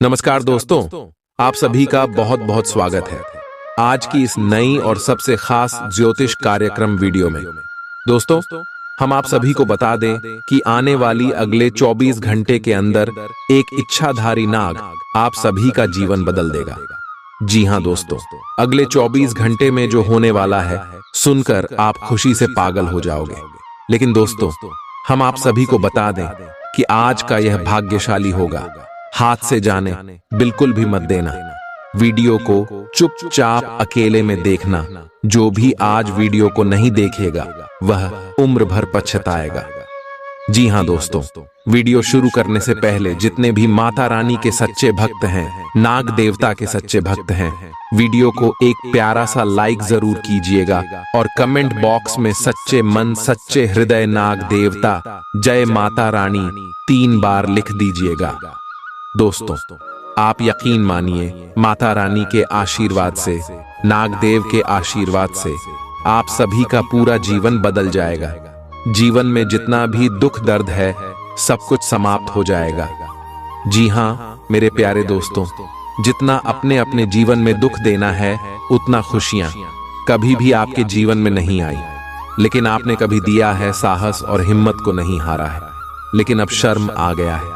नमस्कार दोस्तों, आप सभी का बहुत बहुत स्वागत है आज की इस नई और सबसे खास ज्योतिष कार्यक्रम वीडियो में। दोस्तों, हम आप सभी को बता दें कि आने वाली अगले 24 घंटे के अंदर एक इच्छाधारी नाग आप सभी का जीवन बदल देगा। जी हां दोस्तों, अगले 24 घंटे में जो होने वाला है सुनकर आप खुशी से पागल हो जाओगे। लेकिन दोस्तों, हम आप सभी को बता दें कि आज का यह भाग्यशाली होगा। हाथ से जाने बिल्कुल भी मत देना। वीडियो को चुपचाप अकेले में देखना। जो भी आज वीडियो को नहीं देखेगा वह उम्र भर पछताएगा। जी हां दोस्तों, वीडियो शुरू करने से पहले जितने भी माता रानी के सच्चे भक्त हैं, नाग देवता के सच्चे भक्त हैं, वीडियो को एक प्यारा सा लाइक जरूर कीजिएगा और कमेंट बॉक्स में सच्चे मन सच्चे हृदय नाग देवता जय माता रानी 3 बार लिख दीजिएगा। दोस्तों, आप यकीन मानिए, माता रानी के आशीर्वाद से, नागदेव के आशीर्वाद से आप सभी का पूरा जीवन बदल जाएगा। जीवन में जितना भी दुख दर्द है सब कुछ समाप्त हो जाएगा। जी हां मेरे प्यारे दोस्तों, जितना अपने अपने जीवन में दुख देना है उतना खुशियां कभी भी आपके जीवन में नहीं आई। लेकिन आपने कभी दिया है साहस और हिम्मत को नहीं हारा है। लेकिन अब शर्म आ गया है।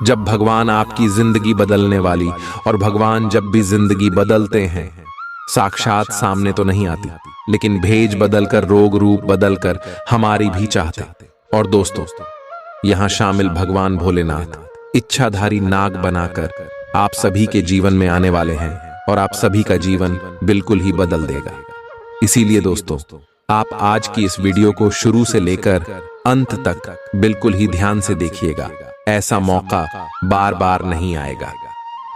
जब भगवान आपकी जिंदगी बदलने वाली, और भगवान जब भी जिंदगी बदलते हैं साक्षात सामने तो नहीं आती, लेकिन भेज बदलकर, रोग रूप बदलकर हमारी भी चाहते। और दोस्तों, यहां शामिल भगवान भोलेनाथ इच्छाधारी नाग बनाकर आप सभी के जीवन में आने वाले हैं और आप सभी का जीवन बिल्कुल ही बदल देगा। इसीलिए दोस्तों, आप आज की इस वीडियो को शुरू से लेकर अंत तक बिल्कुल ही ध्यान से देखिएगा। ऐसा मौका बार बार नहीं आएगा।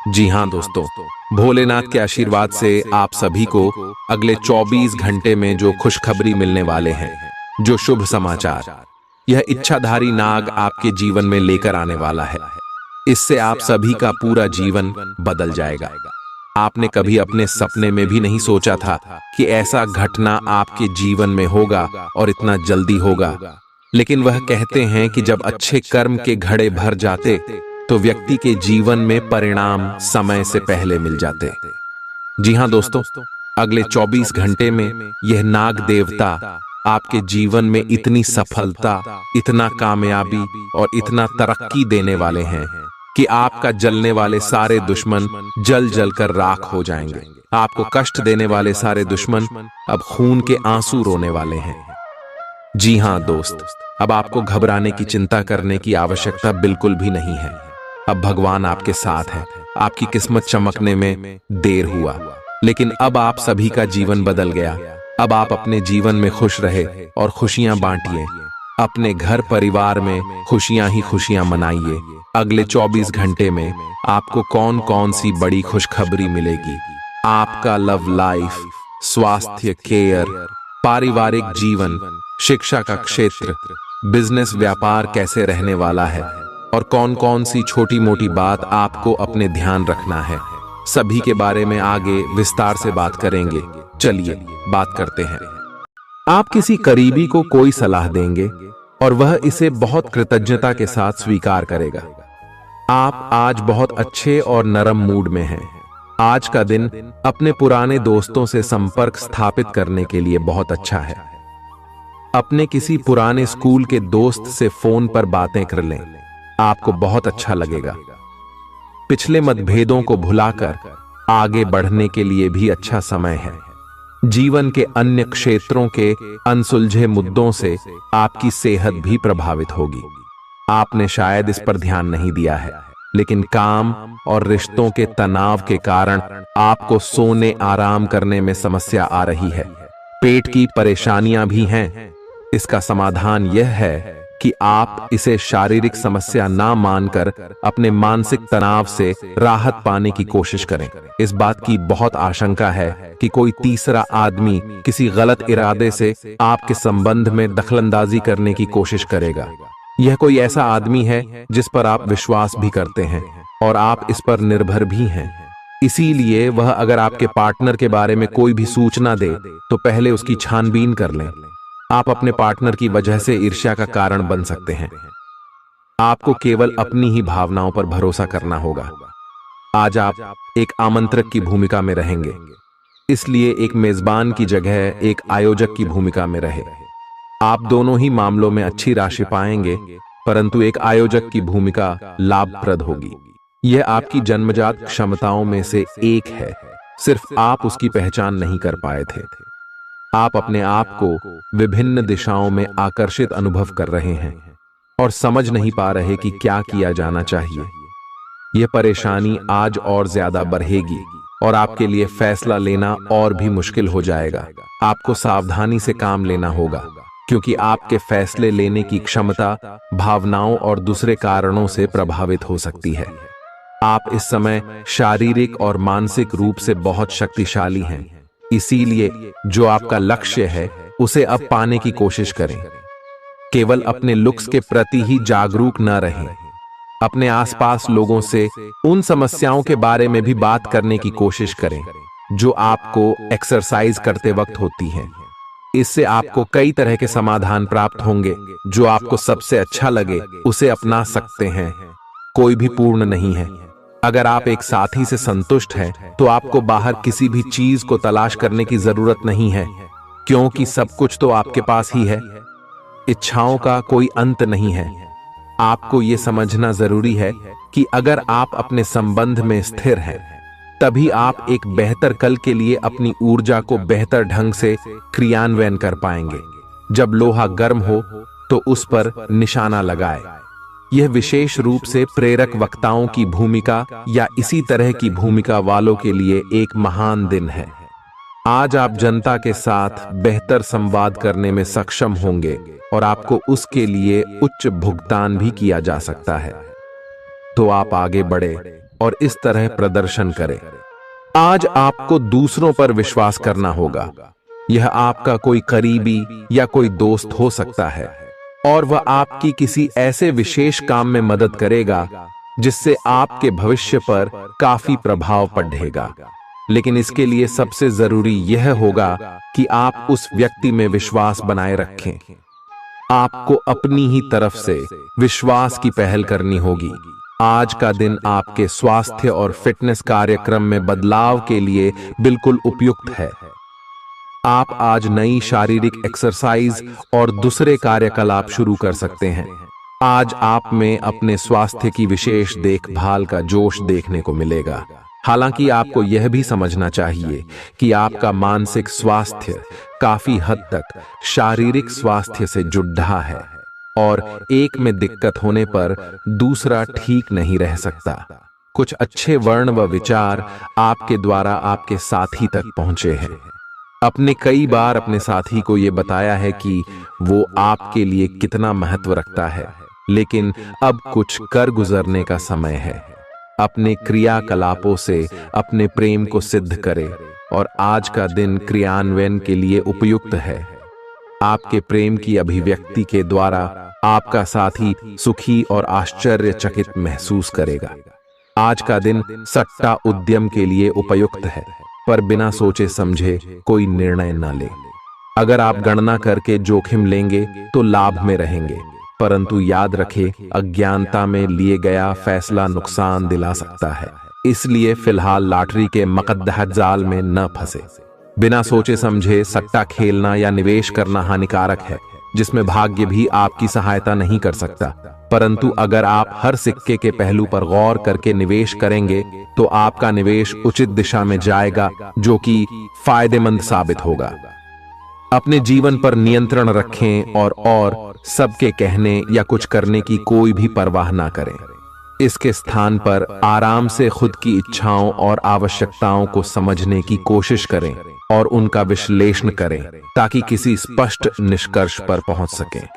जी हां दोस्तों, भोलेनाथ के आशीर्वाद से आप सभी को अगले 24 घंटे में जो खुशखबरी मिलने वाले हैं, जो शुभ समाचार यह इच्छाधारी नाग आपके जीवन में लेकर आने वाला है, इससे आप सभी का पूरा जीवन बदल जाएगा। आपने कभी अपने सपने में भी नहीं सोचा था कि ऐसा घटना आपके जीवन में होगा और इतना जल्दी होगा। लेकिन वह कहते हैं कि जब अच्छे कर्म के घड़े भर जाते तो व्यक्ति के जीवन में परिणाम समय से पहले मिल जाते। जी हां दोस्तों, अगले 24 घंटे में यह नाग देवता आपके जीवन में इतनी सफलता, इतना कामयाबी और इतना तरक्की देने वाले हैं कि आपका जलने वाले सारे दुश्मन जल जल कर राख हो जाएंगे। आपको कष्ट देने वाले सारे दुश्मन अब खून के आंसू रोने वाले हैं। जी हां दोस्त, अब आपको घबराने की, चिंता करने की आवश्यकता बिल्कुल भी नहीं है। अब भगवान आपके साथ है। आपकी किस्मत चमकने में देर हुआ, लेकिन अब आप सभी का जीवन बदल गया। अब आप अपने जीवन में खुश रहे और खुशियां बांटिए। अपने घर परिवार में खुशियां ही खुशियां मनाइए। अगले 24 घंटे में आपको कौन कौन सी बड़ी खुशखबरी मिलेगी? आपका लव लाइफ, स्वास्थ्य केयर, पारिवारिक जीवन, शिक्षा का क्षेत्र, बिजनेस व्यापार कैसे रहने वाला है और कौन कौन सी छोटी मोटी बात आपको अपने ध्यान रखना है, सभी के बारे में आगे विस्तार से बात करेंगे। चलिए बात करते हैं। आप किसी करीबी को कोई सलाह देंगे और वह इसे बहुत कृतज्ञता के साथ स्वीकार करेगा। आप आज बहुत अच्छे और नरम मूड में हैं। आज का दिन अपने पुराने दोस्तों से संपर्क स्थापित करने के लिए बहुत अच्छा है। अपने किसी पुराने स्कूल के दोस्त से फोन पर बातें कर लें, आपको बहुत अच्छा लगेगा। पिछले मतभेदों को भुलाकर आगे बढ़ने के लिए भी अच्छा समय है। जीवन के अन्य क्षेत्रों के अनसुलझे मुद्दों से आपकी सेहत भी प्रभावित होगी। आपने शायद इस पर ध्यान नहीं दिया है, लेकिन काम और रिश्तों के तनाव के कारण आपको सोने, आराम करने में समस्या आ रही है। पेट की परेशानियां भी हैं। इसका समाधान यह है कि आप इसे शारीरिक समस्या ना मानकर अपने मानसिक तनाव से राहत पाने की कोशिश करें। इस बात की बहुत आशंका है कि कोई तीसरा आदमी किसी गलत इरादे से आपके संबंध में दखलंदाजी करने की कोशिश करेगा। यह कोई ऐसा आदमी है जिस पर आप विश्वास भी करते हैं और आप इस पर निर्भर भी हैं। इसीलिए वह अगर आपके पार्टनर के बारे में कोई भी सूचना दे तो पहले उसकी छानबीन कर लें। आप अपने पार्टनर की वजह से ईर्ष्या का कारण बन सकते हैं। आपको केवल अपनी ही भावनाओं पर भरोसा करना होगा। आज आप एक आमंत्रक की भूमिका में रहेंगे, इसलिए एक मेजबान की जगह एक आयोजक की भूमिका में रहे। आप दोनों ही मामलों में अच्छी राशि पाएंगे, परंतु एक आयोजक की भूमिका लाभप्रद होगी। यह आपकी जन्मजात क्षमताओं में से एक है, सिर्फ आप उसकी पहचान नहीं कर पाए थे। आप अपने आप को विभिन्न दिशाओं में आकर्षित अनुभव कर रहे हैं और समझ नहीं पा रहे कि क्या किया जाना चाहिए। यह परेशानी आज और ज्यादा बढ़ेगी और आपके लिए फैसला लेना और भी मुश्किल हो जाएगा। आपको सावधानी से काम लेना होगा, क्योंकि आपके फैसले लेने की क्षमता भावनाओं और दूसरे कारणों से प्रभावित हो सकती है। आप इस समय शारीरिक और मानसिक रूप से बहुत शक्तिशाली हैं, इसीलिए जो आपका लक्ष्य है उसे अब पाने की कोशिश करें। केवल अपने लुक्स के प्रति ही जागरूक न रहें। अपने आसपास लोगों से उन समस्याओं के बारे में भी बात करने की कोशिश करें जो आपको एक्सरसाइज करते वक्त होती हैं। इससे आपको कई तरह के समाधान प्राप्त होंगे। जो आपको सबसे अच्छा लगे उसे अपना सकते हैं। कोई भी पूर्ण नहीं है। अगर आप एक साथी से संतुष्ट हैं, तो आपको बाहर किसी भी चीज को तलाश करने की जरूरत नहीं है, क्योंकि सब कुछ तो आपके पास ही है। इच्छाओं का कोई अंत नहीं है। आपको यह समझना जरूरी है कि अगर आप अपने संबंध में स्थिर हैं, तभी आप एक बेहतर कल के लिए अपनी ऊर्जा को बेहतर ढंग से क्रियान्वयन कर पाएंगे। जब लोहा गर्म हो तो उस पर निशाना लगाए। यह विशेष रूप से प्रेरक वक्ताओं की भूमिका या इसी तरह की भूमिका वालों के लिए एक महान दिन है। आज आप जनता के साथ बेहतर संवाद करने में सक्षम होंगे और आपको उसके लिए उच्च भुगतान भी किया जा सकता है। तो आप आगे बढ़े और इस तरह प्रदर्शन करें। आज आपको दूसरों पर विश्वास करना होगा। यह आपका कोई करीबी या कोई दोस्त हो सकता है और वह आपकी किसी ऐसे विशेष काम में मदद करेगा जिससे आपके भविष्य पर काफी प्रभाव पड़ेगा। लेकिन इसके लिए सबसे जरूरी यह होगा कि आप उस व्यक्ति में विश्वास बनाए रखें। आपको अपनी ही तरफ से विश्वास की पहल करनी होगी। आज का दिन आपके स्वास्थ्य और फिटनेस कार्यक्रम में बदलाव के लिए बिल्कुल उपयुक्त है। आप आज नई शारीरिक एक्सरसाइज और दूसरे कार्यकलाप शुरू कर सकते हैं। आज आप में अपने स्वास्थ्य की विशेष देखभाल का जोश देखने को मिलेगा। हालांकि आपको यह भी समझना चाहिए कि आपका मानसिक स्वास्थ्य काफी हद तक शारीरिक स्वास्थ्य से जुड़ा है और एक में दिक्कत होने पर दूसरा ठीक नहीं रह सकता। कुछ अच्छे वर्ण व विचार आपके द्वारा आपके साथी तक पहुंचे हैं। अपने कई बार अपने साथी को यह बताया है कि वो आपके लिए कितना महत्व रखता है, लेकिन अब कुछ कर गुजरने का समय है। अपने क्रियाकलापों से अपने प्रेम को सिद्ध करें और आज का दिन क्रियान्वयन के लिए उपयुक्त है। आपके प्रेम की अभिव्यक्ति के द्वारा आपका साथी सुखी और आश्चर्यचकित महसूस करेगा। आज का दिन सट्टा उद्यम के लिए उपयुक्त है, पर बिना सोचे समझे कोई निर्णय न ले। अगर आप गणना करके जोखिम लेंगे तो लाभ में रहेंगे, परंतु याद रखें, अज्ञानता में लिए गया फैसला नुकसान दिला सकता है। इसलिए फिलहाल लॉटरी के मकद्दह जाल में न फंसे। बिना सोचे समझे सट्टा खेलना या निवेश करना हानिकारक है, जिसमें भाग्य भी आपकी सहायता नहीं कर सकता। परंतु अगर आप हर सिक्के के पहलू पर गौर करके निवेश करेंगे तो आपका निवेश उचित दिशा में जाएगा, जो कि फायदेमंद साबित होगा। अपने जीवन पर नियंत्रण रखें और सबके कहने या कुछ करने की कोई भी परवाह ना करें। इसके स्थान पर आराम से खुद की इच्छाओं और आवश्यकताओं को समझने की कोशिश करें और उनका विश्लेषण करें, ताकि किसी स्पष्ट निष्कर्ष पर पहुंच सकें।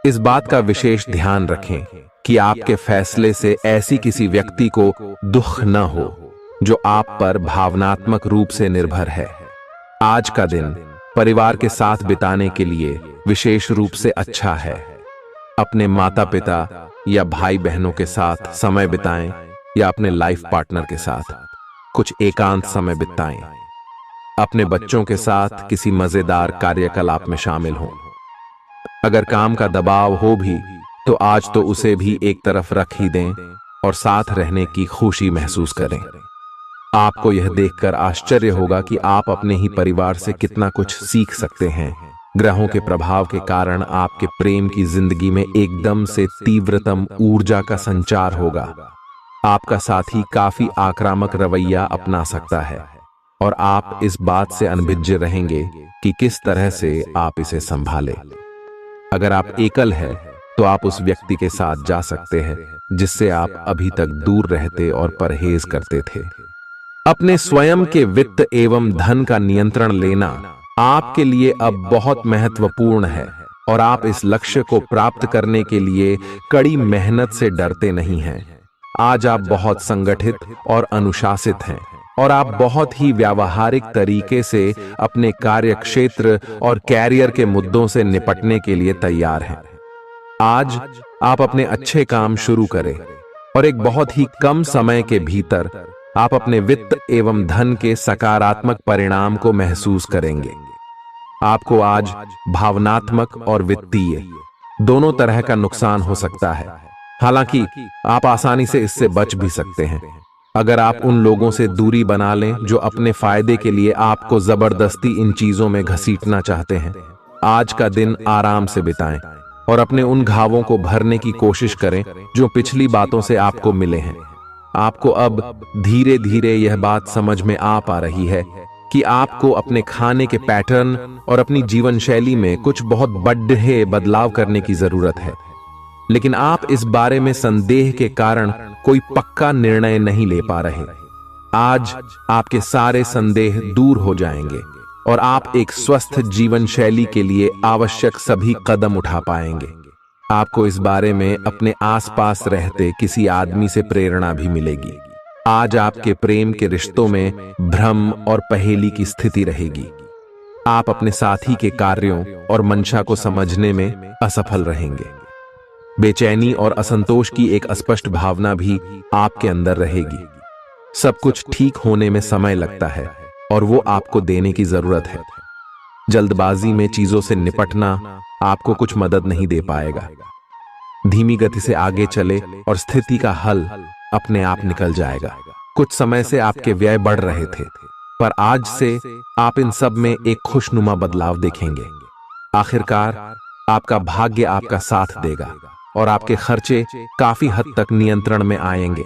इस बात का विशेष ध्यान रखें कि आपके फैसले से ऐसी किसी व्यक्ति को दुख न हो जो आप पर भावनात्मक रूप से निर्भर है। आज का दिन परिवार के साथ बिताने के लिए विशेष रूप से अच्छा है। अपने माता पिता या भाई बहनों के साथ समय बिताएं या अपने लाइफ पार्टनर के साथ कुछ एकांत समय बिताएं। अपने बच्चों के साथ किसी मजेदार कार्यकलाप में शामिल हों। अगर काम का दबाव हो भी तो आज तो उसे भी एक तरफ रख ही दें और साथ रहने की खुशी महसूस करें। आपको यह देखकर आश्चर्य होगा कि आप अपने ही परिवार से कितना कुछ सीख सकते हैं। ग्रहों के प्रभाव के कारण आपके प्रेम की जिंदगी में एकदम से तीव्रतम ऊर्जा का संचार होगा। आपका साथी काफी आक्रामक रवैया अपना सकता है और आप इस बात से अनभिज्ञ रहेंगे कि किस तरह से आप इसे संभालें। अगर आप एकल हैं, तो आप उस व्यक्ति के साथ जा सकते हैं जिससे आप अभी तक दूर रहते और परहेज करते थे। अपने स्वयं के वित्त एवं धन का नियंत्रण लेना आपके लिए अब बहुत महत्वपूर्ण है और आप इस लक्ष्य को प्राप्त करने के लिए कड़ी मेहनत से डरते नहीं हैं। आज आप बहुत संगठित और अनुशासित हैं और आप बहुत ही व्यावहारिक तरीके से अपने कार्यक्षेत्र और कैरियर के मुद्दों से निपटने के लिए तैयार हैं। आज आप अपने अच्छे काम शुरू करें और एक बहुत ही कम समय के भीतर आप अपने वित्त एवं धन के सकारात्मक परिणाम को महसूस करेंगे। आपको आज भावनात्मक और वित्तीय दोनों तरह का नुकसान हो सकता है। हालांकि आप आसानी से इससे बच भी सकते हैं अगर आप उन लोगों से दूरी बना लें जो अपने फायदे के लिए आपको जबरदस्ती इन चीजों में घसीटना चाहते हैं। आज का दिन आराम से बिताएं और अपने उन घावों को भरने की कोशिश करें जो पिछली बातों से आपको मिले हैं। आपको अब धीरे धीरे यह बात समझ में आ पा रही है कि आपको अपने खाने के पैटर्न और अपनी जीवन शैली में कुछ बहुत बड़े बदलाव करने की जरूरत है, लेकिन आप इस बारे में संदेह के कारण कोई पक्का निर्णय नहीं ले पा रहे। आज आपके सारे संदेह दूर हो जाएंगे और आप एक स्वस्थ जीवन शैली के लिए आवश्यक सभी कदम उठा पाएंगे। आपको इस बारे में अपने आसपास रहते किसी आदमी से प्रेरणा भी मिलेगी। आज आपके प्रेम के रिश्तों में भ्रम और पहेली की स्थिति रहेगी। आप अपने साथी के कार्यों और मंशा को समझने में असफल रहेंगे। बेचैनी और असंतोष की एक अस्पष्ट भावना भी आपके अंदर रहेगी। सब कुछ ठीक होने में समय लगता है और वो आपको देने की जरूरत है। जल्दबाजी में चीजों से निपटना आपको कुछ मदद नहीं दे पाएगा। धीमी गति से आगे चले और स्थिति का हल अपने आप निकल जाएगा। कुछ समय से आपके व्यय बढ़ रहे थे, पर आज से आप इन सब में एक खुशनुमा बदलाव देखेंगे। आखिरकार आपका भाग्य आपका साथ देगा और आपके खर्चे काफी हद तक नियंत्रण में आएंगे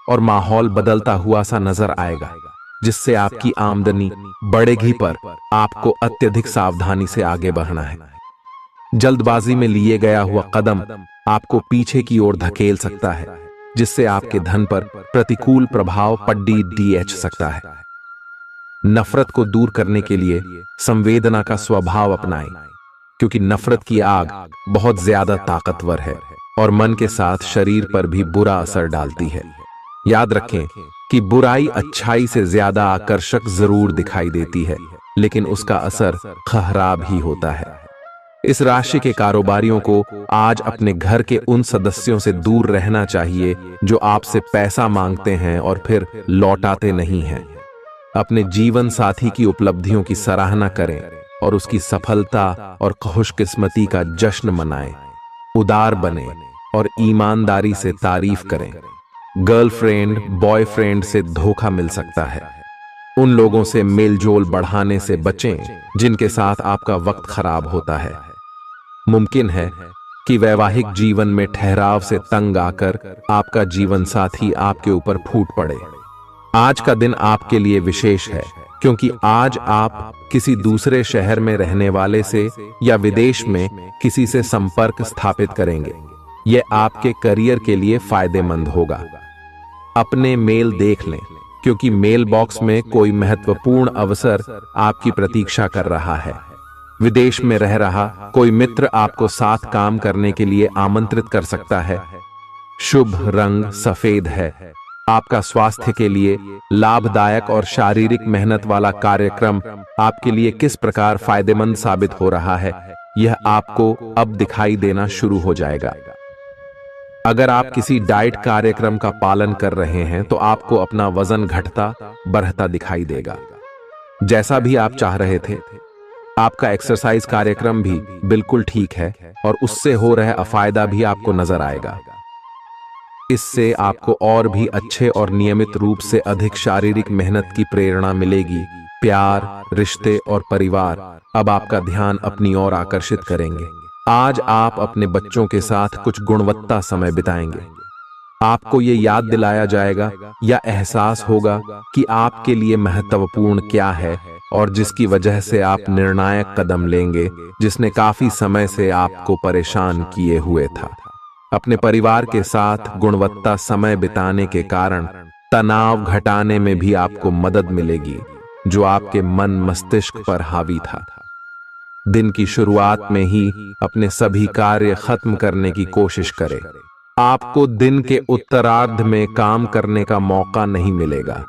और माहौल बदलता हुआ सा नजर आएगा, जिससे आपकी आमदनी बढ़ेगी, पर आपको अत्यधिक सावधानी से आगे बढ़ना है। जल्दबाजी में लिए गया हुआ कदम आपको पीछे की ओर धकेल सकता है, जिससे आपके धन पर प्रतिकूल प्रभाव पड़ सकता है। नफरत को दूर करने के लिए संवेदना का स्वभाव अपनाएं, क्योंकि नफरत की आग बहुत ज्यादा ताकतवर है और मन के साथ शरीर पर भी बुरा असर डालती है। याद रखें कि बुराई अच्छाई से ज्यादा आकर्षक जरूर दिखाई देती है, लेकिन उसका असर खराब ही होता है। इस राशि के कारोबारियों को आज अपने घर के उन सदस्यों से दूर रहना चाहिए जो आपसे पैसा मांगते हैं और फिर लौटाते नहीं हैं। अपने जीवन साथी की उपलब्धियों की सराहना करें और उसकी सफलता और खुशकिस्मती का जश्न मनाएं। उदार बने और ईमानदारी से तारीफ करें। गर्लफ्रेंड बॉयफ्रेंड से धोखा मिल सकता है। उन लोगों से मेलजोल बढ़ाने से बचें जिनके साथ आपका वक्त खराब होता है। मुमकिन है कि वैवाहिक जीवन में ठहराव से तंग आकर आपका जीवन साथी आपके ऊपर फूट पड़े। आज का दिन आपके लिए विशेष है, क्योंकि आज आप किसी दूसरे शहर में रहने वाले से या विदेश में किसी से संपर्क स्थापित करेंगे। यह आपके करियर के लिए फायदेमंद होगा। अपने मेल देख लें, क्योंकि मेल बॉक्स में कोई महत्वपूर्ण अवसर आपकी प्रतीक्षा कर रहा है। विदेश में रह रहा कोई मित्र आपको साथ काम करने के लिए आमंत्रित कर सकता है। शुभ रंग सफेद है। आपका स्वास्थ्य के लिए लाभदायक और शारीरिक मेहनत वाला कार्यक्रम आपके लिए किस प्रकार फायदेमंद साबित हो रहा है, यह आपको अब दिखाई देना शुरू हो जाएगा। अगर आप किसी डाइट कार्यक्रम का पालन कर रहे हैं तो आपको अपना वजन घटता बढ़ता दिखाई देगा। जैसा भी आप चाह रहे थे, आपका एक्सरसाइज कार्यक्रम भी बिल्कुल ठीक है और उससे हो रहा अफायदा भी आपको नजर आएगा। इससे आपको और भी अच्छे और नियमित रूप से अधिक शारीरिक मेहनत की प्रेरणा मिलेगी। प्यार, रिश्ते और परिवार अब आपका ध्यान अपनी ओर आकर्षित करेंगे। आज आप अपने बच्चों के साथ कुछ गुणवत्ता समय बिताएंगे। आपको ये याद दिलाया जाएगा या एहसास होगा कि आपके लिए महत्वपूर्ण क्या है और जिसकी वजह से आप निर्णायक कदम लेंगे, जिसने काफी समय से आपको परेशान किए हुए था। अपने परिवार के साथ गुणवत्ता समय बिताने के कारण तनाव घटाने में भी आपको मदद मिलेगी, जो आपके मन मस्तिष्क पर हावी था। दिन की शुरुआत में ही अपने सभी कार्य खत्म करने की कोशिश करें। आपको दिन के उत्तरार्ध में काम करने का मौका नहीं मिलेगा।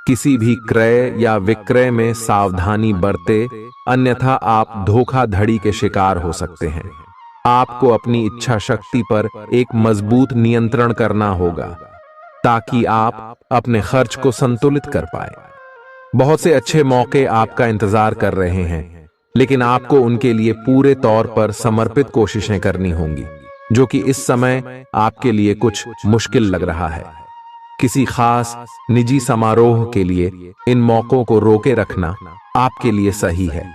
किसी भी क्रय या विक्रय में सावधानी बरते, अन्यथा आप धोखाधड़ी के शिकार हो सकते हैं। आपको अपनी इच्छा शक्ति पर एक मजबूत नियंत्रण करना होगा ताकि आप अपने खर्च को संतुलित कर पाए। बहुत से अच्छे मौके आपका इंतजार कर रहे हैं, लेकिन आपको उनके लिए पूरे तौर पर समर्पित कोशिशें करनी होंगी, जो कि इस समय आपके लिए कुछ मुश्किल लग रहा है। किसी खास निजी समारोह के लिए इन मौकों को रोके रखना आपके लिए सही है।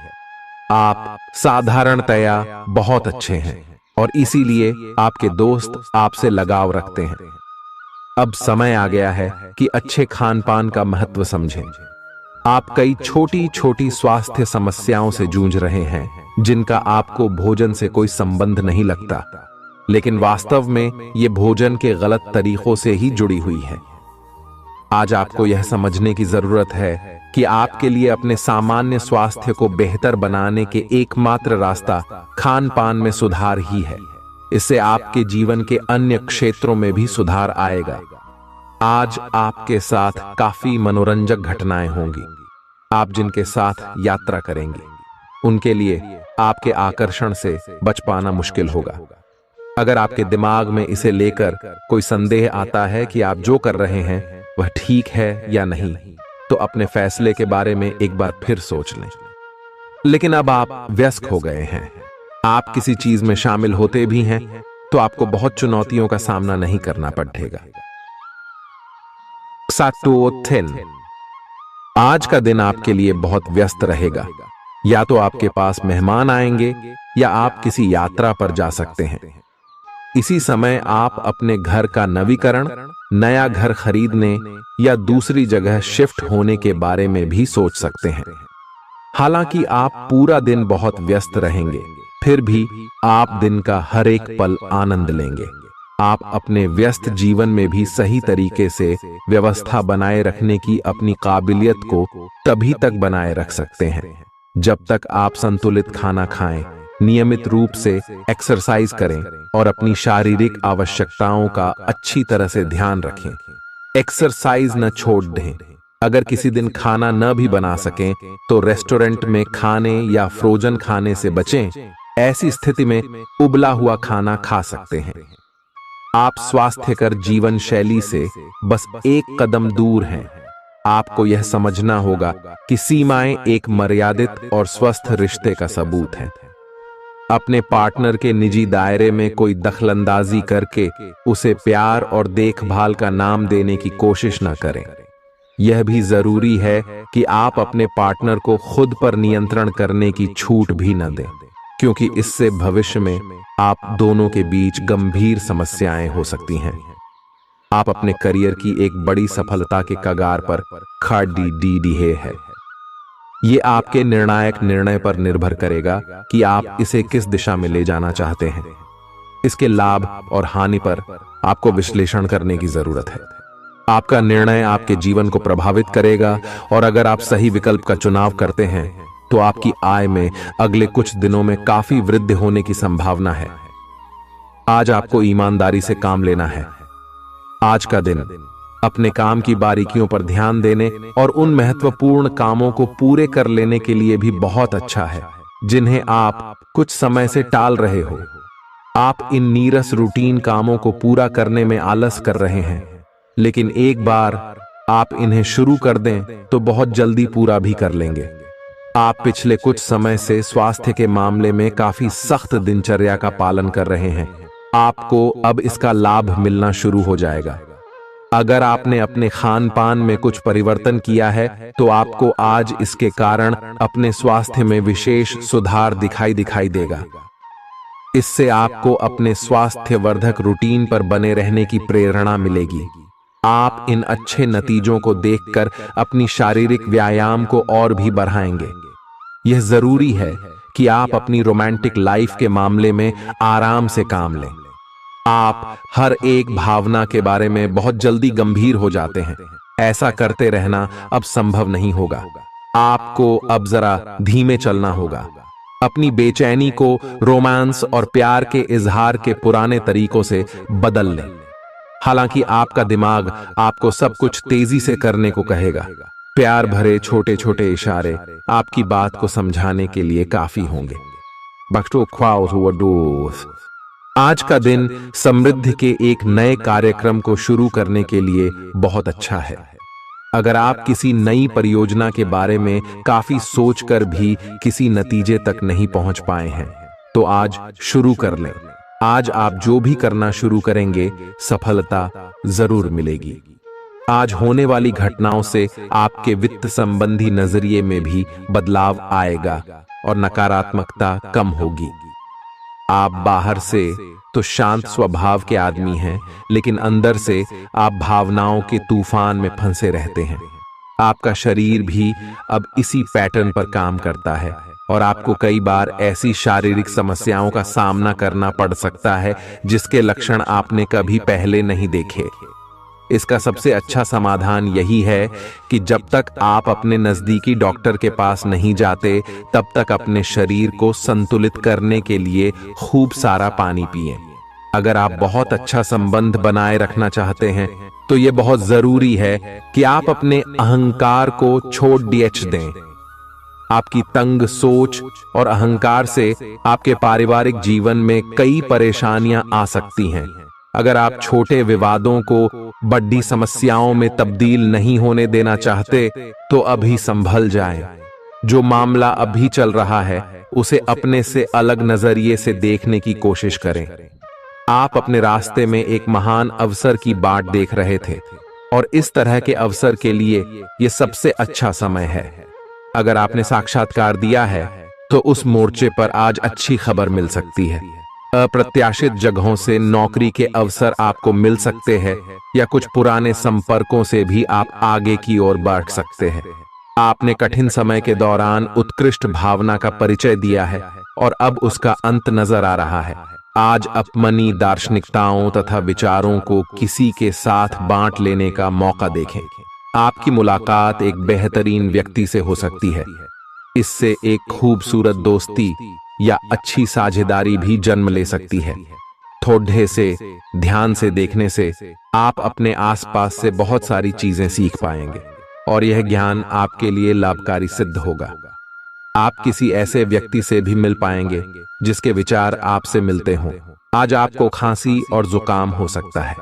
आप साधारणतया बहुत अच्छे हैं और इसीलिए आपके दोस्त आपसे लगाव रखते हैं। अब समय आ गया है कि अच्छे खान पान का महत्व समझें। आप कई छोटी छोटी स्वास्थ्य समस्याओं से जूझ रहे हैं, जिनका आपको भोजन से कोई संबंध नहीं लगता, लेकिन वास्तव में ये भोजन के गलत तरीकों से ही जुड़ी हुई है। आज आपको यह समझने की जरूरत है कि आपके लिए अपने सामान्य स्वास्थ्य को बेहतर बनाने के एकमात्र रास्ता खान पान में सुधार ही है। इससे आपके जीवन के अन्य क्षेत्रों में भी सुधार आएगा। आज आपके साथ काफी मनोरंजक घटनाएं होंगी। आप जिनके साथ यात्रा करेंगे, उनके लिए आपके आकर्षण से बच पाना मुश्किल होगा। अगर आपके दिमाग में इसे लेकर कोई संदेह आता है कि आप जो कर रहे हैं वह ठीक है या नहीं, तो अपने फैसले के बारे में एक बार फिर सोच लें। लेकिन अब आप व्यस्त हो गए हैं, आप किसी चीज में शामिल होते भी हैं तो आपको बहुत चुनौतियों का सामना नहीं करना पड़ेगा। आज का दिन आपके लिए बहुत व्यस्त रहेगा। या तो आपके पास मेहमान आएंगे या आप किसी यात्रा पर जा सकते हैं। इसी समय आप अपने घर का नवीकरण, नया घर खरीदने या दूसरी जगह शिफ्ट होने के बारे में भी सोच सकते हैं। हालांकि आप पूरा दिन बहुत व्यस्त रहेंगे, फिर भी आप दिन का हर एक पल आनंद लेंगे। आप अपने व्यस्त जीवन में भी सही तरीके से व्यवस्था बनाए रखने की अपनी काबिलियत को तभी तक बनाए रख सकते हैं जब तक आप संतुलित खाना खाएं, नियमित रूप से एक्सरसाइज करें और अपनी शारीरिक आवश्यकताओं का अच्छी तरह से ध्यान रखें। एक्सरसाइज न छोड़ दें। अगर किसी दिन खाना न भी बना सकें तो रेस्टोरेंट में खाने या फ्रोजन खाने से बचें। ऐसी स्थिति में उबला हुआ खाना खा सकते हैं। आप स्वास्थ्यकर जीवन शैली से बस एक कदम दूर हैं। आपको यह समझना होगा कि सीमाएं एक मर्यादित और स्वस्थ रिश्ते का सबूत हैं। अपने पार्टनर के निजी दायरे में कोई दखलंदाजी करके उसे प्यार और देखभाल का नाम देने की कोशिश न करें। यह भी जरूरी है कि आप अपने पार्टनर को खुद पर नियंत्रण करने की छूट भी न दें, क्योंकि इससे भविष्य में आप दोनों के बीच गंभीर समस्याएं हो सकती हैं। आप अपने करियर की एक बड़ी सफलता के कगार पर खड़ी है। ये आपके निर्णायक निर्णय पर निर्भर करेगा कि आप इसे किस दिशा में ले जाना चाहते हैं। इसके लाभ और हानि पर आपको विश्लेषण करने की जरूरत है। आपका निर्णय आपके जीवन को प्रभावित करेगा और अगर आप सही विकल्प का चुनाव करते हैं तो आपकी आय में अगले कुछ दिनों में काफी वृद्धि होने की संभावना है। आज आपको ईमानदारी से काम लेना है। आज का दिन अपने काम की बारीकियों पर ध्यान देने और उन महत्वपूर्ण कामों को पूरे कर लेने के लिए भी बहुत अच्छा है जिन्हें आप कुछ समय से टाल रहे हो। आप इन नीरस रूटीन कामों को पूरा करने में आलस कर रहे हैं, लेकिन एक बार आप इन्हें शुरू कर दें तो बहुत जल्दी पूरा भी कर लेंगे। आप पिछले कुछ समय से स्वास्थ्य के मामले में काफी सख्त दिनचर्या का पालन कर रहे हैं, आपको अब इसका लाभ मिलना शुरू हो जाएगा। अगर आपने अपने खान पान में कुछ परिवर्तन किया है तो आपको आज इसके कारण अपने स्वास्थ्य में विशेष सुधार दिखाई देगा। इससे आपको अपने स्वास्थ्यवर्धक रूटीन पर बने रहने की प्रेरणा मिलेगी। आप इन अच्छे नतीजों को देखकर अपनी शारीरिक व्यायाम को और भी बढ़ाएंगे। यह जरूरी है कि आप अपनी रोमांटिक लाइफ के मामले में आराम से काम लें। आप हर एक भावना के बारे में बहुत जल्दी गंभीर हो जाते हैं। ऐसा करते रहना अब संभव नहीं होगा। आपको अब जरा धीमे चलना होगा। अपनी बेचैनी को रोमांस और प्यार के इजहार के पुराने तरीकों से बदल लें। हालांकि आपका दिमाग आपको सब कुछ तेजी से करने को कहेगा। प्यार भरे छोटे छोटे इशारे आपकी बात को समझाने के लिए काफी होंगे। आज का दिन समृद्धि के एक नए कार्यक्रम को शुरू करने के लिए बहुत अच्छा है। अगर आप किसी नई परियोजना के बारे में काफी सोचकर भी किसी नतीजे तक नहीं पहुंच पाए हैं तो आज शुरू कर लें। आज आप जो भी करना शुरू करेंगे सफलता जरूर मिलेगी। आज होने वाली घटनाओं से आपके वित्त संबंधी नजरिए में भी बदलाव आएगा और नकारात्मकता कम होगी। आप बाहर से तो शांत स्वभाव के आदमी हैं, लेकिन अंदर से आप भावनाओं के तूफान में फंसे रहते हैं। आपका शरीर भी अब इसी पैटर्न पर काम करता है और आपको कई बार ऐसी शारीरिक समस्याओं का सामना करना पड़ सकता है जिसके लक्षण आपने कभी पहले नहीं देखे। इसका सबसे अच्छा समाधान यही है कि जब तक आप अपने नजदीकी डॉक्टर के पास नहीं जाते तब तक अपने शरीर को संतुलित करने के लिए खूब सारा पानी पिएं। अगर आप बहुत अच्छा संबंध बनाए रखना चाहते हैं तो यह बहुत जरूरी है कि आप अपने अहंकार को छोड़ दें। आपकी तंग सोच और अहंकार से आपके पारिवारिक जीवन में कई परेशानियां आ सकती हैं। अगर आप छोटे विवादों को बड़ी समस्याओं में तब्दील नहीं होने देना चाहते तो अभी संभल जाएं। जो मामला अभी चल रहा है उसे अपने से अलग नजरिए से देखने की कोशिश करें। आप अपने रास्ते में एक महान अवसर की बाट देख रहे थे और इस तरह के अवसर के लिए यह सबसे अच्छा समय है। अगर आपने साक्षात्कार दिया है तो उस मोर्चे पर आज अच्छी खबर मिल सकती है। अप्रत्याशित जगहों से नौकरी के अवसर आपको मिल सकते हैं या कुछ पुराने संपर्कों से भी आप आगे की ओर बढ़ सकते हैं। आपने कठिन समय के दौरान उत्कृष्ट भावना का परिचय दिया है और अब उसका अंत नजर आ रहा है। आज अपनी दार्शनिकताओं तथा विचारों को किसी के साथ बांट लेने का मौका देखें। आपकी मुलाकात एक बेहतरीन व्यक्ति से हो सकती है। इससे एक खूबसूरत दोस्ती या अच्छी साझेदारी भी जन्म ले सकती है। थोड़े से ध्यान से देखने से आप अपने आसपास से बहुत सारी चीजें सीख पाएंगे और यह ज्ञान आपके लिए लाभकारी सिद्ध होगा। आप किसी ऐसे व्यक्ति से भी मिल पाएंगे जिसके विचार आपसे मिलते हों। आज आपको खांसी और जुकाम हो सकता है।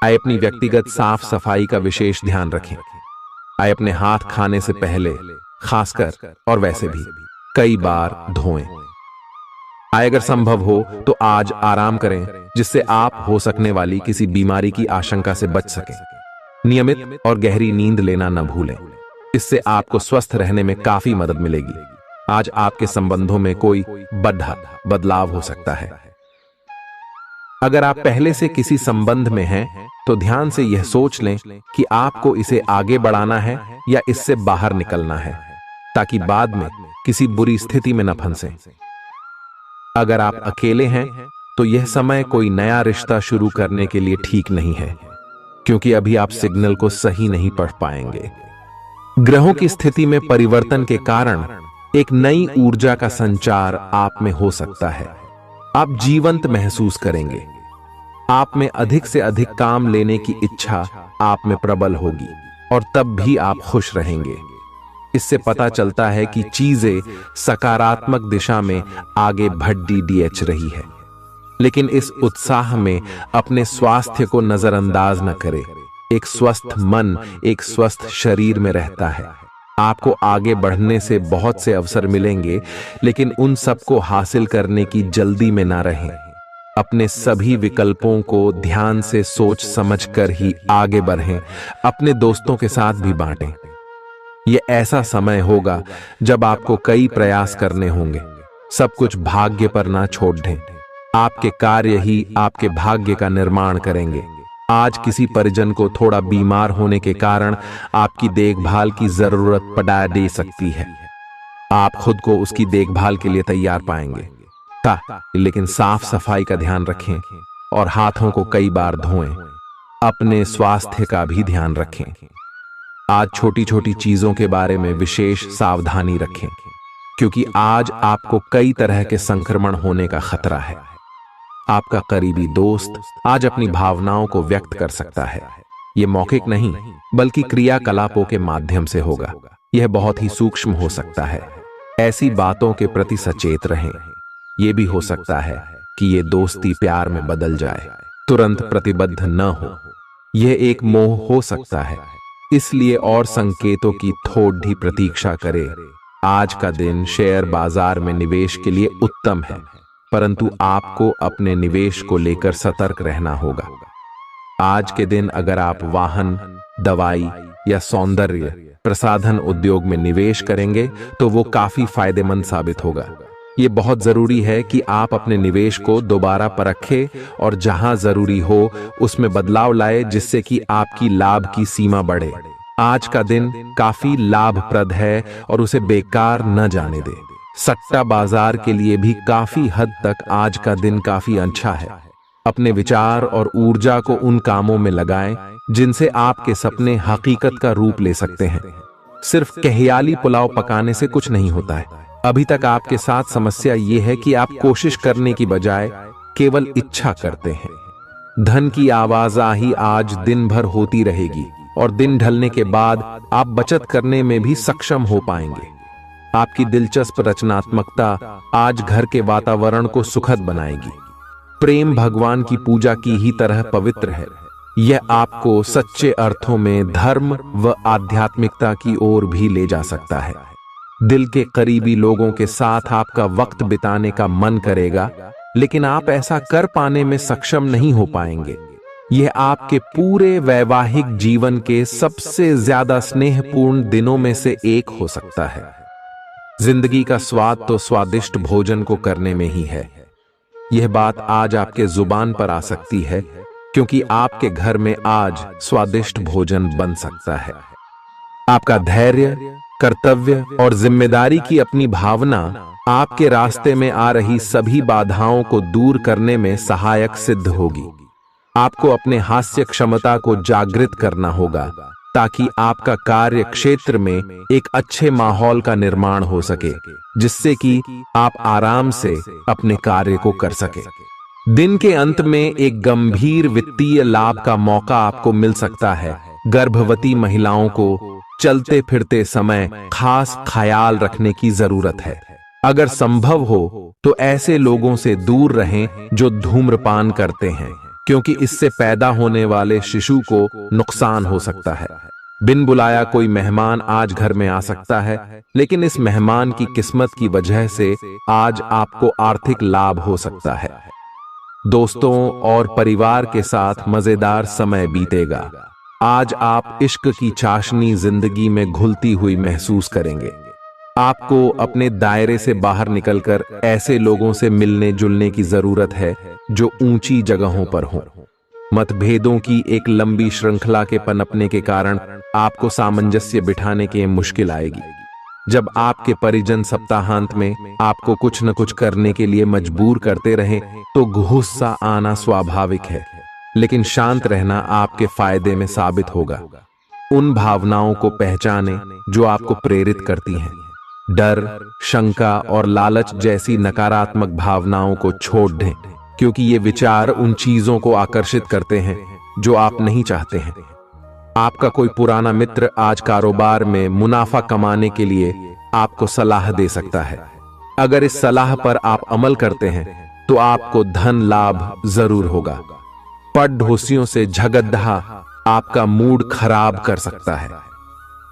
आइए अपनी व्यक्तिगत साफ सफाई का विशेष ध्यान रखें। आइए अपने हाथ खाने से पहले खासकर और वैसे भी कई बार धोएं। आइए अगर संभव हो तो आज आराम करें जिससे आप हो सकने वाली किसी बीमारी की आशंका से बच सकें। नियमित और गहरी नींद लेना न भूलें। इससे आपको स्वस्थ रहने में काफी मदद मिलेगी। आज आपके संबंधों में कोई बड़ा बदलाव हो सकता है। अगर आप पहले से किसी संबंध में हैं तो ध्यान से यह सोच लें कि आपको इसे आगे बढ़ाना है या इससे बाहर निकलना है, ताकि बाद में किसी बुरी स्थिति में न फंसें। अगर आप अकेले हैं तो यह समय कोई नया रिश्ता शुरू करने के लिए ठीक नहीं है, क्योंकि अभी आप सिग्नल को सही नहीं पढ़ पाएंगे। ग्रहों की स्थिति में परिवर्तन के कारण एक नई ऊर्जा का संचार आप में हो सकता है। आप जीवंत महसूस करेंगे। आप में अधिक से अधिक काम लेने की इच्छा आप में प्रबल होगी और तब भी आप खुश रहेंगे। इससे पता चलता है कि चीजें सकारात्मक दिशा में आगे बढ़ रही है। लेकिन इस उत्साह में अपने स्वास्थ्य को नजरअंदाज न करें। एक स्वस्थ मन एक स्वस्थ शरीर में रहता है। आपको आगे बढ़ने से बहुत से अवसर मिलेंगे, लेकिन उन सबको हासिल करने की जल्दी में ना रहें। अपने सभी विकल्पों को ध्यान से सोच समझकर ही आगे बढ़ें। अपने दोस्तों के साथ भी बांटें। यह ऐसा समय होगा जब आपको कई प्रयास करने होंगे। सब कुछ भाग्य पर ना छोड़ दें। आपके कार्य ही आपके भाग्य का निर्माण करेंगे। आज किसी परिजन को थोड़ा बीमार होने के कारण आपकी देखभाल की जरूरत पड़ा दे सकती है। आप खुद को उसकी देखभाल के लिए तैयार पाएंगे। लेकिन साफ सफाई का ध्यान रखें और हाथों को कई बार धोएं। अपने स्वास्थ्य का भी ध्यान रखें। आज छोटी छोटी चीजों के बारे में विशेष सावधानी रखें, क्योंकि आज आपको कई तरह के संक्रमण होने का खतरा है। आपका करीबी दोस्त आज अपनी भावनाओं को व्यक्त कर सकता है। यह मौखिक नहीं, बल्कि क्रियाकलापों के माध्यम से होगा। यह बहुत ही सूक्ष्म हो सकता है। ऐसी बातों के प्रति सचेत रहें। यह भी हो सकता है कि यह दोस्ती प्यार में बदल जाए। तुरंत प्रतिबद्ध न हो। यह एक मोह हो सकता है, इसलिए और संकेतों की थोड़ी प्रतीक्षा करें। आज का दिन शेयर बाजार में निवेश के लिए उत्तम है, परंतु आपको अपने निवेश को लेकर सतर्क रहना होगा। आज के दिन अगर आप वाहन, दवाई या सौंदर्य प्रसाधन उद्योग में निवेश करेंगे तो वो काफी फायदेमंद साबित होगा। ये बहुत जरूरी है कि आप अपने निवेश को दोबारा परखें और जहां जरूरी हो उसमें बदलाव लाए, जिससे कि आपकी लाभ की सीमा बढ़े। आज का दिन काफी लाभप्रद है और उसे बेकार न जाने दें। सट्टा बाजार के लिए भी काफी हद तक आज का दिन काफी अच्छा है। अपने विचार और ऊर्जा को उन कामों में लगाएं जिनसे आपके सपने हकीकत का रूप ले सकते हैं। सिर्फ कहियाली पुलाव पकाने से कुछ नहीं होता है। अभी तक आपके साथ समस्या यह है कि आप कोशिश करने की बजाय केवल इच्छा करते हैं। धन की आवाजाही आज दिन भर होती रहेगी और दिन ढलने के बाद आप बचत करने में भी सक्षम हो पाएंगे। आपकी दिलचस्प रचनात्मकता आज घर के वातावरण को सुखद बनाएगी। प्रेम भगवान की पूजा की ही तरह पवित्र है। यह आपको सच्चे अर्थों में धर्म व आध्यात्मिकता की ओर भी ले जा सकता है। दिल के करीबी लोगों के साथ आपका वक्त बिताने का मन करेगा, लेकिन आप ऐसा कर पाने में सक्षम नहीं हो पाएंगे। यह आपके पूरे वैवाहिक जीवन के सबसे ज्यादा स्नेहपूर्ण दिनों में से एक हो सकता है। जिंदगी का स्वाद तो स्वादिष्ट भोजन को करने में ही है। यह बात आज आपके जुबान पर आ सकती है, क्योंकि आपके घर में आज स्वादिष्ट भोजन बन सकता है। आपका धैर्य, कर्तव्य और जिम्मेदारी की अपनी भावना आपके रास्ते में आ रही सभी बाधाओं को दूर करने में सहायक सिद्ध होगी। आपको अपने हास्य क्षमता को जागृत करना होगा, ताकि आपका कार्य क्षेत्र में एक अच्छे माहौल का निर्माण हो सके, जिससे कि आप आराम से अपने कार्य को कर सके। दिन के अंत में एक गंभीर वित्तीय लाभ का मौका आपको मिल सकता है। गर्भवती महिलाओं को चलते फिरते समय खास ख्याल रखने की जरूरत है। अगर संभव हो तो ऐसे लोगों से दूर रहें जो धूम्रपान करते हैं, क्योंकि इससे पैदा होने वाले शिशु को नुकसान हो सकता है। बिन बुलाया कोई मेहमान आज घर में आ सकता है, लेकिन इस मेहमान की किस्मत की वजह से आज आपको आर्थिक लाभ हो सकता है। दोस्तों और परिवार के साथ मजेदार समय बीतेगा। आज आप इश्क की चाशनी जिंदगी में घुलती हुई महसूस करेंगे। आपको अपने दायरे से बाहर निकलकर ऐसे लोगों से मिलने जुलने की जरूरत है जो ऊंची जगहों पर हों। मतभेदों की एक लंबी श्रृंखला के पनपने के कारण आपको सामंजस्य बिठाने की मुश्किल आएगी। जब आपके परिजन सप्ताहांत में आपको कुछ न कुछ करने के लिए मजबूर करते रहें, तो गुस्सा आना स्वाभाविक है, लेकिन शांत रहना आपके फायदे में साबित होगा। उन भावनाओं को पहचानें जो आपको प्रेरित करती हैं। डर, शंका और लालच जैसी नकारात्मक भावनाओं को छोड़ दें, क्योंकि ये विचार उन चीजों को आकर्षित करते हैं जो आप नहीं चाहते हैं। आपका कोई पुराना मित्र आज कारोबार में मुनाफा कमाने के लिए आपको सलाह दे सकता है। अगर इस सलाह पर आप अमल करते हैं तो आपको धन लाभ जरूर होगा। पड़ोसियों से झगड़ा आपका मूड खराब कर सकता है,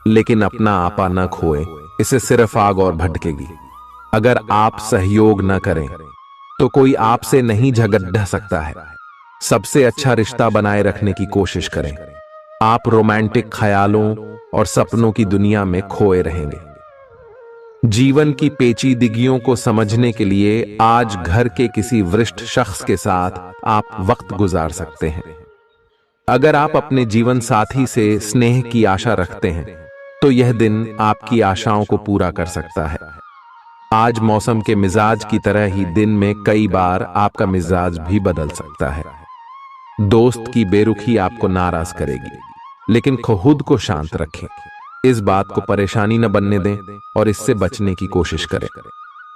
लेकिन अपना आपा न खोए, इसे सिर्फ आग और भड़केगी। अगर आप सहयोग न करें तो कोई आपसे नहीं झगड़ सकता है। सबसे अच्छा रिश्ता बनाए रखने की कोशिश करें। आप रोमांटिक ख्यालों और सपनों की दुनिया में खोए रहेंगे। जीवन की पेचीदगियों को समझने के लिए आज घर के किसी वरिष्ठ शख्स के साथ आप वक्त गुजार सकते हैं। अगर आप अपने जीवन साथी से स्नेह की आशा रखते हैं तो यह दिन आपकी आशाओं को पूरा कर सकता है। आज मौसम के मिजाज की तरह ही दिन में कई बार आपका मिजाज भी बदल सकता है। दोस्त की बेरुखी आपको नाराज करेगी, लेकिन खुद को शांत रखें। इस बात को परेशानी न बनने दें और इससे बचने की कोशिश करें।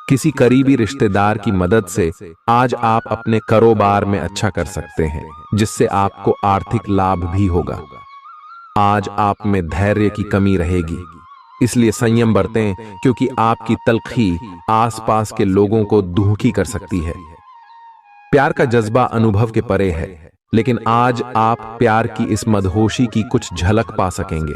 किसी करीबी रिश्तेदार की मदद से आज आप अपने कारोबार में अच्छा कर सकते हैं, जिससे आपको आर्थिक लाभ भी होगा। आज आप में धैर्य की कमी रहेगी, इसलिए संयम बरतें, क्योंकि आपकी तल्खी आसपास के लोगों को दुखी कर सकती है। प्यार का जज्बा अनुभव के परे है, लेकिन आज आप प्यार की इस मदहोशी की कुछ झलक पा सकेंगे।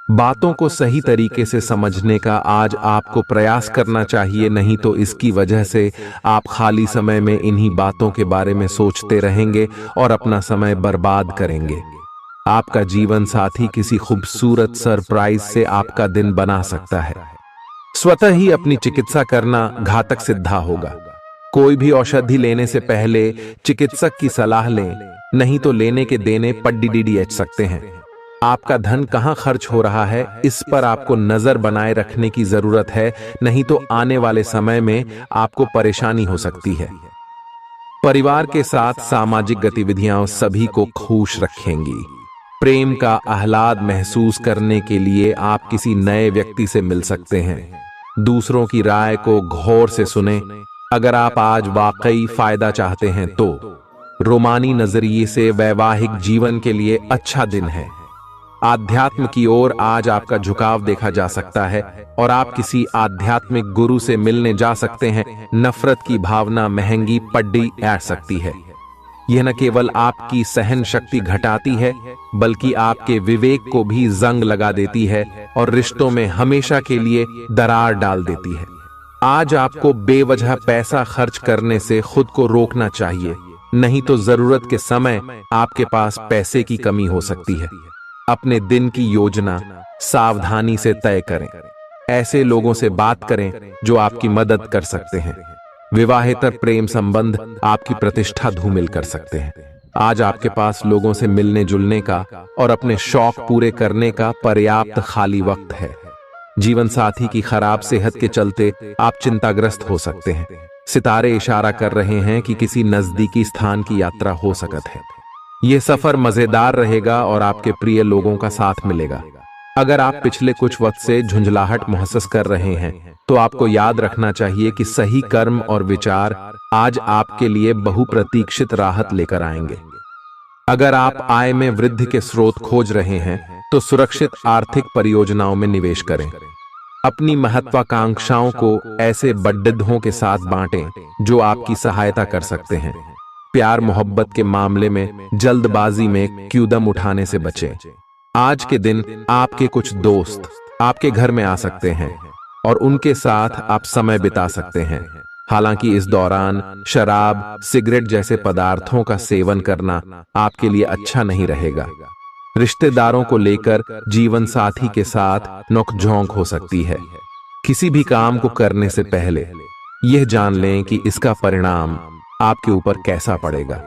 बातों को सही तरीके से समझने का आज आपको प्रयास करना चाहिए, नहीं तो इसकी वजह से आप खाली समय में इन्हीं बातों के बारे में सोचते रहेंगे और अपना समय बर्बाद करेंगे। आपका जीवन साथी किसी खूबसूरत सरप्राइज से आपका दिन बना सकता है। स्वतः ही अपनी चिकित्सा करना घातक सिद्ध होगा। कोई भी औषधि लेने से पहले चिकित्सक की सलाह लें, नहीं तो लेने के देने पड्डीडीएच सकते हैं। आपका धन कहां खर्च हो रहा है, इस पर आपको नजर बनाए रखने की जरूरत है, नहीं तो आने वाले समय में आपको परेशानी हो सकती है। परिवार के साथ सामाजिक गतिविधियां सभी को खुश रखेंगी। प्रेम का आह्लाद महसूस करने के लिए आप किसी नए व्यक्ति से मिल सकते हैं। दूसरों की राय को गौर से सुने। अगर आप आज वाकई फायदा चाहते हैं तो रोमानी नजरिए से वैवाहिक जीवन के लिए अच्छा दिन है। आध्यात्म की ओर आज आपका झुकाव देखा जा सकता है और आप किसी आध्यात्मिक गुरु से मिलने जा सकते हैं। नफरत की भावना महंगी पड्डी ऐड सकती है। यह न केवल आपकी सहन शक्ति घटाती है, बल्कि आपके विवेक को भी जंग लगा देती है और रिश्तों में हमेशा के लिए दरार डाल देती है। आज आपको बेवजह पैसा खर्च करने से खुद को रोकना चाहिए, नहीं तो जरूरत के समय आपके पास पैसे की कमी हो सकती है। अपने दिन की योजना सावधानी से तय करें। ऐसे लोगों से बात करें जो आपकी मदद कर सकते हैं। विवाहेतर प्रेम संबंध आपकी प्रतिष्ठा धूमिल कर सकते हैं। आज आपके पास लोगों से मिलने जुलने का और अपने शौक पूरे करने का पर्याप्त खाली वक्त है। जीवन साथी की खराब सेहत के चलते आप चिंताग्रस्त हो सकते हैं। सितारे इशारा कर रहे हैं कि किसी नजदीकी स्थान की यात्रा हो सकती है। यह सफर मजेदार रहेगा और आपके प्रिय लोगों का साथ मिलेगा। अगर आप पिछले कुछ वक्त से झुंझलाहट महसूस कर रहे हैं तो आपको याद रखना चाहिए कि सही कर्म और विचार आज आपके लिए बहुप्रतीक्षित राहत लेकर आएंगे। अगर आप आय में वृद्धि के स्रोत खोज रहे हैं तो सुरक्षित आर्थिक परियोजनाओं में निवेश करें। अपनी महत्वाकांक्षाओं को ऐसे बड्ढों के साथ बांटें जो आपकी सहायता कर सकते हैं। प्यार मोहब्बत के मामले में जल्दबाजी में कदम उठाने से बचें। आज के दिन आपके कुछ दोस्त आपके घर में आ सकते हैं और उनके साथ आप समय बिता सकते हैं। हालांकि इस दौरान शराब, सिगरेट जैसे पदार्थों का सेवन करना आपके लिए अच्छा नहीं रहेगा। रिश्तेदारों को लेकर जीवन साथी के साथ नोकझोंक हो सकती है। किसी भी काम को करने से पहले यह जान लें कि इसका परिणाम आपके ऊपर कैसा पड़ेगा।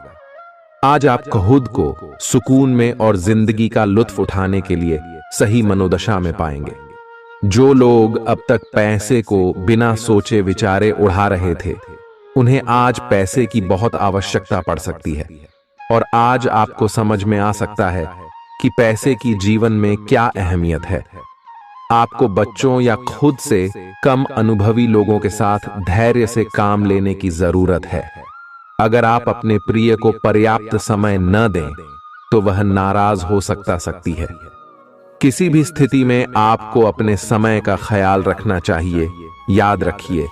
आज आप खुद को सुकून में और जिंदगी का लुत्फ उठाने के लिए सही मनोदशा में पाएंगे। जो लोग अब तक पैसे को बिना सोचे विचारे उड़ा रहे थे, उन्हें आज पैसे की बहुत आवश्यकता पड़ सकती है और आज आपको समझ में आ सकता है कि पैसे की जीवन में क्या अहमियत है। आपको बच्चों या खुद से कम अनुभवी लोगों के साथ धैर्य से काम लेने की जरूरत है। अगर आप अपने प्रिय को पर्याप्त समय न दें तो वह नाराज हो सकती है। किसी भी स्थिति में आपको अपने समय का ख्याल रखना चाहिए। याद रखिए,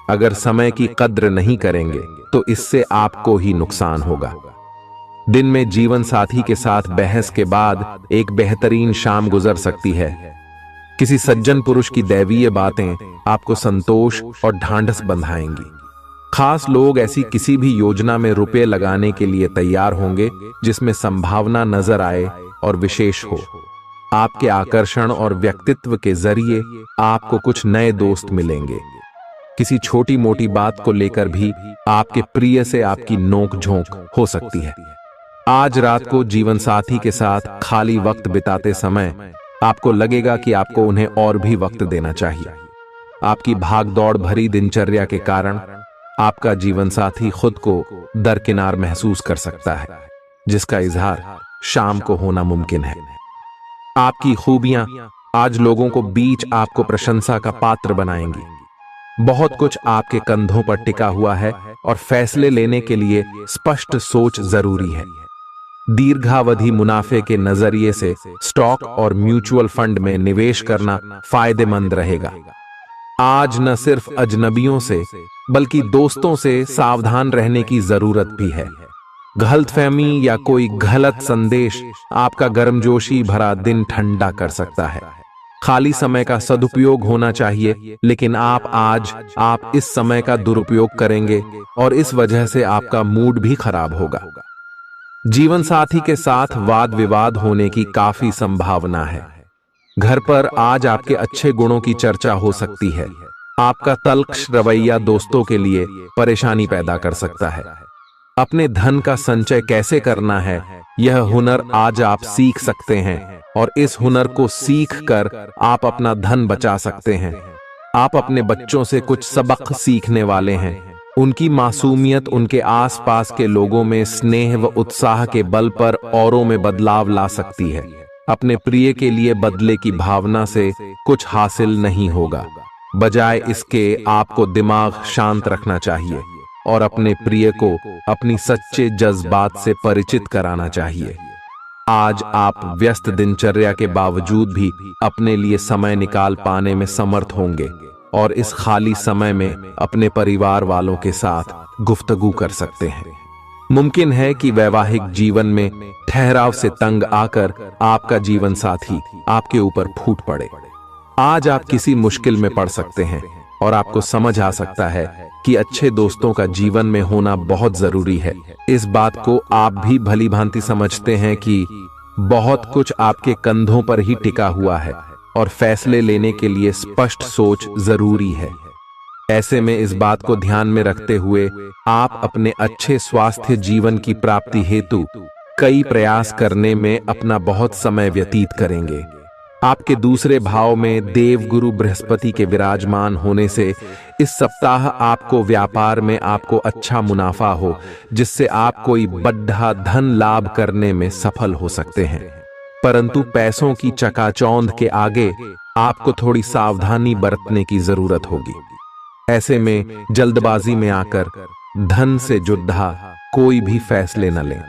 अगर समय की कद्र नहीं करेंगे तो इससे आपको ही नुकसान होगा। दिन में जीवन साथी के साथ बहस के बाद एक बेहतरीन शाम गुजर सकती है। किसी सज्जन पुरुष की दैवीय बातें आपको संतोष और ढांढस बंधाएंगी। खास लोग ऐसी किसी भी योजना में रुपए लगाने के लिए तैयार होंगे जिसमें संभावना नजर आए और विशेष हो। आपके आकर्षण और व्यक्तित्व के जरिए आपको कुछ नए दोस्त मिलेंगे। किसी छोटी मोटी बात को लेकर भी आपके प्रिय से आपकी नोक झोंक हो सकती है। आज रात को जीवन साथी के साथ खाली वक्त बिताते समय आपको लगेगा कि आपको उन्हें और भी वक्त देना चाहिए। आपकी भागदौड़ भरी दिनचर्या के कारण आपका जीवन साथी खुद को दरकिनार महसूस कर सकता है, जिसका इजहार शाम को होना मुमकिन है। आपकी खूबियां आज लोगों को बीच आपको प्रशंसा का पात्र बनाएंगी। बहुत कुछ आपके कंधों पर टिका हुआ है और फैसले लेने के लिए स्पष्ट सोच जरूरी है। दीर्घावधि मुनाफे के नजरिए से स्टॉक और म्यूचुअल फंड में निवेश करना फायदेमंद रहेगा। आज न सिर्फ अजनबियों से बल्कि दोस्तों से सावधान रहने की जरूरत भी है। गलतफहमी या कोई गलत संदेश आपका गर्मजोशी भरा दिन ठंडा कर सकता है। खाली समय का सदुपयोग होना चाहिए, लेकिन आप इस समय का दुरुपयोग करेंगे और इस वजह से आपका मूड भी खराब होगा। जीवन साथी के साथ वाद विवाद होने की काफी संभावना है। घर पर आज आपके अच्छे गुणों की चर्चा हो सकती है। आपका तल्ख रवैया दोस्तों के लिए परेशानी पैदा कर सकता है। अपने धन का संचय कैसे करना है, यह हुनर आज आप सीख सकते हैं और इस हुनर को सीख कर आप अपना धन बचा सकते हैं। आप अपने बच्चों से कुछ सबक सीखने वाले हैं। उनकी मासूमियत उनके आसपास के लोगों में स्नेह व उत्साह के बल पर औरों में बदलाव ला सकती है। अपने प्रिय के लिए बदले की भावना से कुछ हासिल नहीं होगा। बजाय इसके आपको दिमाग शांत रखना चाहिए और अपने प्रिय को अपनी सच्चे जज्बात से परिचित कराना चाहिए। आज आप व्यस्त दिनचर्या के बावजूद भी अपने लिए समय निकाल पाने में समर्थ होंगे और इस खाली समय में अपने परिवार वालों के साथ गुफ्तगू कर सकते हैं। मुमकिन है कि वैवाहिक जीवन में ठहराव से तंग आकर आपका जीवन साथी आपके ऊपर फूट पड़े। आज आप किसी मुश्किल में पड़ सकते हैं और आपको समझ आ सकता है कि अच्छे दोस्तों का जीवन में होना बहुत जरूरी है। इस बात को आप भी भली भांति समझते हैं कि बहुत कुछ आपके कंधों पर ही टिका हुआ है और फैसले लेने के लिए स्पष्ट सोच जरूरी है। ऐसे में इस बात को ध्यान में रखते हुए आप अपने अच्छे स्वास्थ्य जीवन की प्राप्ति हेतु कई प्रयास करने में अपना बहुत समय व्यतीत करेंगे। आपके दूसरे भाव में देवगुरु बृहस्पति के विराजमान होने से इस सप्ताह आपको व्यापार में आपको अच्छा मुनाफा हो, जिससे आप कोई बड़ा धन लाभ करने में सफल हो सकते हैं। परंतु पैसों की चकाचौंध के आगे आपको थोड़ी सावधानी बरतने की जरूरत होगी। ऐसे में जल्दबाजी में आकर धन से जुड़ा कोई भी फैसले न लें।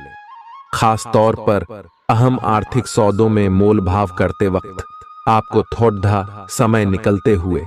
खास तौर पर अहम आर्थिक सौदों में मोल भाव करते वक्त आपको थोड़ा समय निकलते हुए